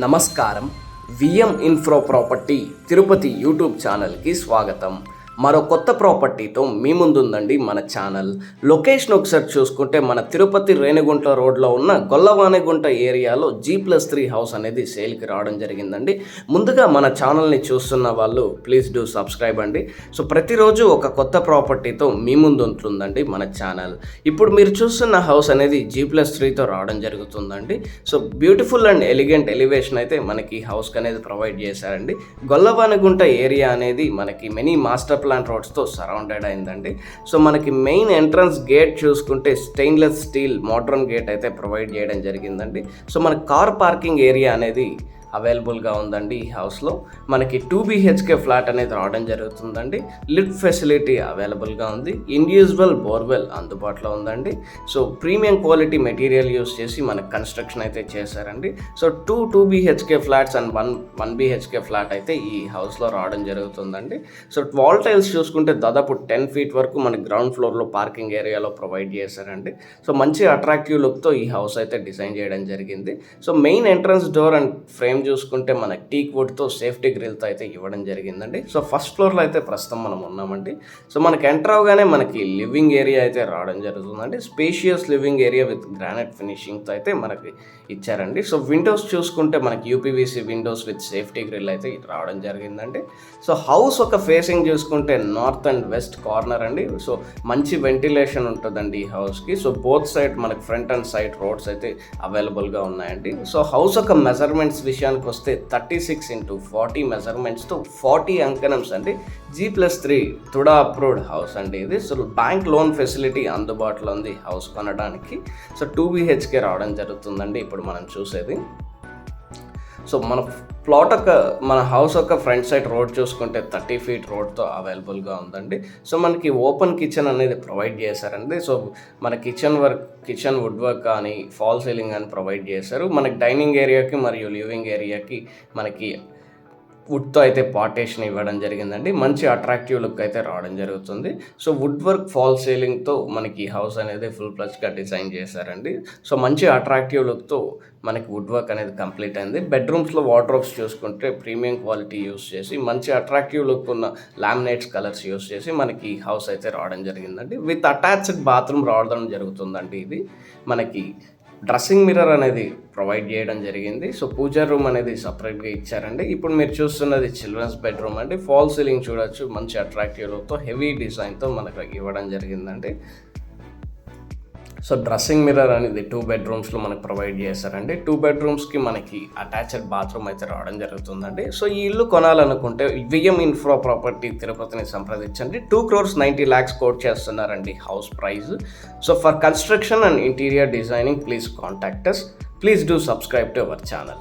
నమస్కారం. VM ఇన్ఫ్రో property Tirupati YouTube ఛానల్కి స్వాగతం. మరో కొత్త ప్రాపర్టీతో మీ ముందుందండి మన ఛానల్. లొకేషన్ ఒకసారి చూసుకుంటే మన తిరుపతి రేణిగుంట రోడ్లో ఉన్న గొల్లవానిగుంట ఏరియాలో G+3 హౌస్ అనేది సేల్కి రావడం జరిగిందండి. ముందుగా మన ఛానల్ని చూస్తున్న వాళ్ళు ప్లీజ్ డూ సబ్స్క్రైబ్ అండి. సో ప్రతిరోజు ఒక కొత్త ప్రాపర్టీతో మీ ముందు ఉంటుందండి మన ఛానల్. ఇప్పుడు మీరు చూస్తున్న హౌస్ అనేది G+3తో రావడం జరుగుతుందండి. So beautiful and elegant elevation అయితే మనకి హౌస్కి అనేది ప్రొవైడ్ చేశారండి. గొల్లవానిగుంట ఏరియా అనేది మనకి మెనీ మాస్టర్ ప్లాన్ రోడ్స్తో సరౌండెడ్ అయిందండి. సో మనకి మెయిన్ ఎంట్రన్స్ గేట్ చూసుకుంటే స్టెయిన్లెస్ స్టీల్ మోడ్రన్ గేట్ అయితే ప్రొవైడ్ చేయడం జరిగిందండి. సో మన కార్ పార్కింగ్ ఏరియా అనేది అవైలబుల్గా ఉందండి. ఈ హౌస్లో మనకి 2 BHK ఫ్లాట్ అనేది రావడం జరుగుతుందండి. లిఫ్ట్ ఫెసిలిటీ అవైలబుల్గా ఉంది. ఇండివిజువల్ బోర్వెల్ అందుబాటులో ఉందండి. So premium quality material use చేసి మనకి కన్స్ట్రక్షన్ అయితే చేశారండి. So 2 BHK flats and 1 BHK flat అయితే ఈ హౌస్లో రావడం జరుగుతుందండి. సో వాల్ టైల్స్ చూసుకుంటే దాదాపు 10 feet వరకు మనకి గ్రౌండ్ ఫ్లోర్లో పార్కింగ్ ఏరియాలో ప్రొవైడ్ చేశారండి. సో మంచి అట్రాక్టివ్ లుక్తో ఈ హౌస్ అయితే డిజైన్ చేయడం జరిగింది. So main entrance door and frame చూసుకుంటే మనకి టీక్ వుడ్తో సేఫ్టీ గ్రిల్తో అయితే ఇవ్వడం జరిగిందండి. సో ఫస్ట్ ఫ్లోర్లో అయితే ప్రస్తుతం మనం ఉన్నామండి. సో మనకి ఎంటర్ అవగానే మనకి లివింగ్ ఏరియా అయితే రావడం జరుగుతుందండి. Spacious living area with granite ఫినిషింగ్తో అయితే మనకి ఇచ్చారండి. సో విండోస్ చూసుకుంటే మనకి UPVC windows with safety grill అయితే రావడం జరిగిందండి. సో హౌస్ ఒక ఫేసింగ్ చూసుకుంటే నార్త్ అండ్ వెస్ట్ కార్నర్ అండి. సో మంచి వెంటిలేషన్ ఉంటుందండి ఈ హౌస్కి. సో బోత్ సైడ్ మనకి ఫ్రంట్ అండ్ సైడ్ రోడ్స్ అయితే అవైలబుల్గా ఉన్నాయండి. సో హౌస్ ఒక మెజర్మెంట్స్ విషయానికి వస్తే 36x40 మెజర్మెంట్స్తో 40 అంకణమ్స్ అండి. G+3 తుడా అప్రూవ్డ్ హౌస్ అండి ఇది. సో బ్యాంక్ లోన్ ఫెసిలిటీ అందుబాటులో ఉంది హౌస్ కొనడానికి. సో 2 BHK రావడం జరుగుతుందండి ఇప్పుడు మనం చూసేది. సో మన హౌస్ యొక్క ఫ్రంట్ సైడ్ రోడ్ చూసుకుంటే 30 feet రోడ్తో అవైలబుల్గా ఉందండి. సో మనకి ఓపెన్ కిచెన్ అనేది ప్రొవైడ్ చేశారండి. సో మన కిచెన్ వుడ్ వర్క్ కానీ ఫాల్ సీలింగ్ అని ప్రొవైడ్ చేశారు. మనకి డైనింగ్ ఏరియాకి మరియు లివింగ్ ఏరియాకి మనకి వుడ్తో అయితే పార్టేషన్ ఇవ్వడం జరిగిందండి. మంచి అట్రాక్టివ్ లుక్ అయితే రావడం జరుగుతుంది. సో వుడ్ వర్క్ ఫాల్ సీలింగ్తో మనకి హౌస్ అనేది ఫుల్ ప్లస్గా డిజైన్ చేశారండి. సో మంచి అట్రాక్టివ్ లుక్తో మనకి వుడ్ వర్క్ అనేది కంప్లీట్ అయింది. బెడ్రూమ్స్లో వార్డ్రోబ్స్ చూసుకుంటే ప్రీమియం క్వాలిటీ యూస్ చేసి మంచి అట్రాక్టివ్ లుక్ ఉన్న లామినేట్స్ కలర్స్ యూస్ చేసి మనకి హౌస్ అయితే రావడం జరిగిందండి. విత్ అటాచ్డ్ బాత్రూమ్ రావడం జరుగుతుందండి. ఇది మనకి డ్రెస్సింగ్ మిర్రర్ అనేది ప్రొవైడ్ చేయడం జరిగింది. సో పూజా రూమ్ అనేది సపరేట్గా ఇచ్చారండి. ఇప్పుడు మీరు చూస్తున్నది చిల్డ్రన్స్ బెడ్రూమ్ అండి. ఫాల్ సీలింగ్ చూడొచ్చు, మంచి అట్రాక్టివ్ లుక్తో హెవీ డిజైన్తో మనకు ఇవ్వడం జరిగిందండి. సో డ్రెస్సింగ్ మిర్రర్ అనేది 2 bedrooms మనకు ప్రొవైడ్ చేశారండి. 2 bedrooms మనకి అటాచ్డ్ బాత్రూమ్ అయితే రావడం జరుగుతుందండి. సో ఈ ఇల్లు కొనాలనుకుంటే విఎం ఇన్ఫ్రో ప్రాపర్టీ తిరుపతిని సంప్రదించండి. 2,90,00,000 కోట్ చేస్తున్నారండి house price. So for construction and interior designing please contact us. Please do subscribe to our channel.